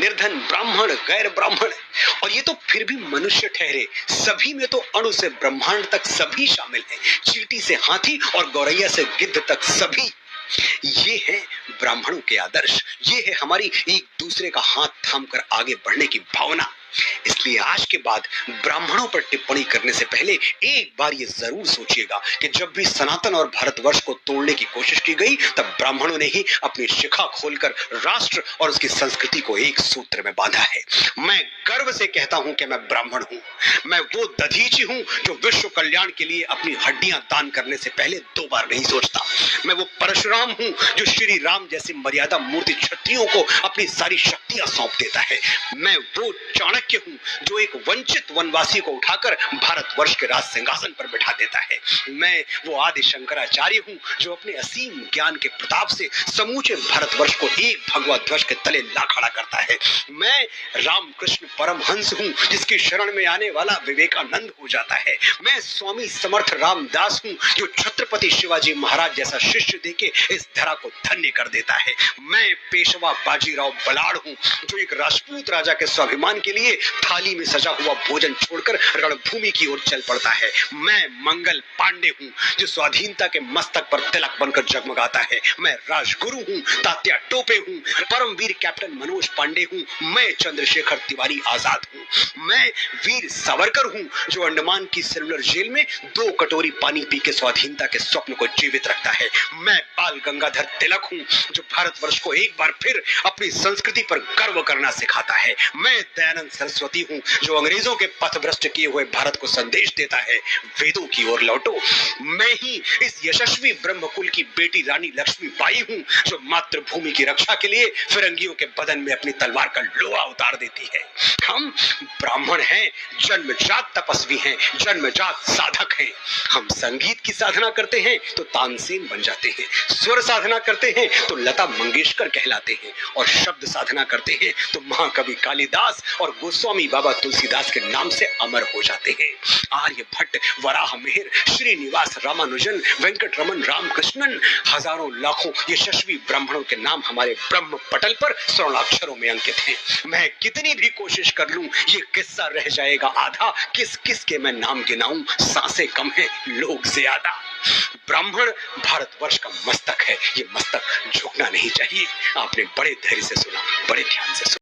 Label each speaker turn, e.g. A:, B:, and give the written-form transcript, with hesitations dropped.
A: निर्धन, ब्राह्मण, गैर ब्राह्मण, और ये तो फिर भी मनुष्य ठहरे, सभी में तो अणु से ब्रह्मांड तक सभी शामिल हैं, चींटी से हाथी और गौरैया से गिद्ध तक सभी। ये है ब्राह्मणों के आदर्श, ये है हमारी एक दूसरे का हाथ थामकर आगे बढ़ने की भावना। इसलिए आज के बाद ब्राह्मणों पर टिप्पणी करने से पहले एक बार ये जरूर सोचिएगा कि जब भी सनातन और भारतवर्ष को तोड़ने की कोशिश की गई, तब ब्राह्मणों ने ही अपनी शिखा खोलकर राष्ट्र और उसकी संस्कृति को एक सूत्र में बांधा है। मैं गर्व से कहता हूं कि मैं ब्राह्मण हूं। मैं वो दधीची हूं जो विश्व कल्याण के लिए अपनी हड्डियां दान करने से पहले 2 बार नहीं सोचता। मैं वो परशुराम हूं जो श्री राम जैसे मर्यादा मूर्ति क्षत्रियों को अपनी सारी शक्तियां सौंप देता है। मैं वो चाणक्य हूं जो एक वंचित वनवासी को उठाकर भारतवर्ष के राज सिंहासन पर बिठा देता है। मैं वो आदि शंकराचार्य हूं जो अपने असीम ज्ञान के प्रताप से समूचे भारतवर्ष को एक भगवा ध्वज के तले ला खड़ा करता है। मैं रामकृष्ण परमहंस हूं जिसकी शरण में आने वाला विवेकानंद हो जाता है। मैं स्वामी समर्थ रामदास हूं जो छत्रपति शिवाजी महाराज जैसा शिष्य देके इस धरा को धन्य कर देता है। मैं पेशवा बाजीराव बलाड़ हूं जो एक राजपूत राजा के स्वाभिमान के लिए थाली में सजा हुआ भोजन छोड़कर रणभूमि की ओर चल पड़ता है। मैं मंगल पांडे हूं जो स्वाधीनता के मस्तक पर तिलक बनकर जगमगाता है। मैं राजगुरु हूं, तात्या टोपे हूं, परमवीर कैप्टन मनोज पांडे हूं। मैं चंद्रशेखर तिवारी आजाद हूं। मैं वीर सावरकर हूं जो अंडमान की सेलुलर जेल में 2 कटोरी पानी पी के स्वाधीनता के स्वप्न को जीवित रखता है। मैं बाल गंगाधर तिलक हूं जो भारतवर्ष को एक बार फिर अपनी संस्कृति पर गर्व करना सिखाता है। मैं दयानंद सरस्वती हूं जो अंग्रेजों के पथभ्रष्ट किए हुए भारत को संदेश देता है, वेदों की ओर लौटो। मैं ही इस यशस्वी ब्रह्मकुल की बेटी रानी लक्ष्मीबाई हूं जो मातृभूमि की रक्षा के लिए फिरंगियों के बदन में अपनी तलवार का लोहा उतार देती है। हम ब्राह्मण हैं, जन्मजात तपस्वी हैं, जन्मजात साधक हैं। हम संगीत की साधना करते हैं तो तानसेन बन जाते हैं, स्वर साधना करते हैं तो लता मंगेशकर कहलाते हैं, और शब्द साधना करते हैं तो महाकवि कालिदास और गोस्वामी बाबा तुलसीदास के नाम से अमर हो जाते हैं। आर्यभट्ट, वराह मिहिर, श्रीनिवास रामानुजन, वेंकट रमन रामकृष्णन, हजारों लाखों यशस्वी ब्राह्मणों के नाम हमारे ब्रह्म पटल पर स्वर्णाक्षरों में अंकित हैं। मैं कितनी भी कोशिश कर लूं ये किस्सा रह जाएगा आधा। किस किस के मैं नाम गिनाऊं, सांसें कम हैं, लोग ज्यादा। ब्राह्मण भारतवर्ष का मस्तक है, ये मस्तक झुकना नहीं चाहिए। आपने बड़े धैर्य से सुना, बड़े ध्यान से सुना।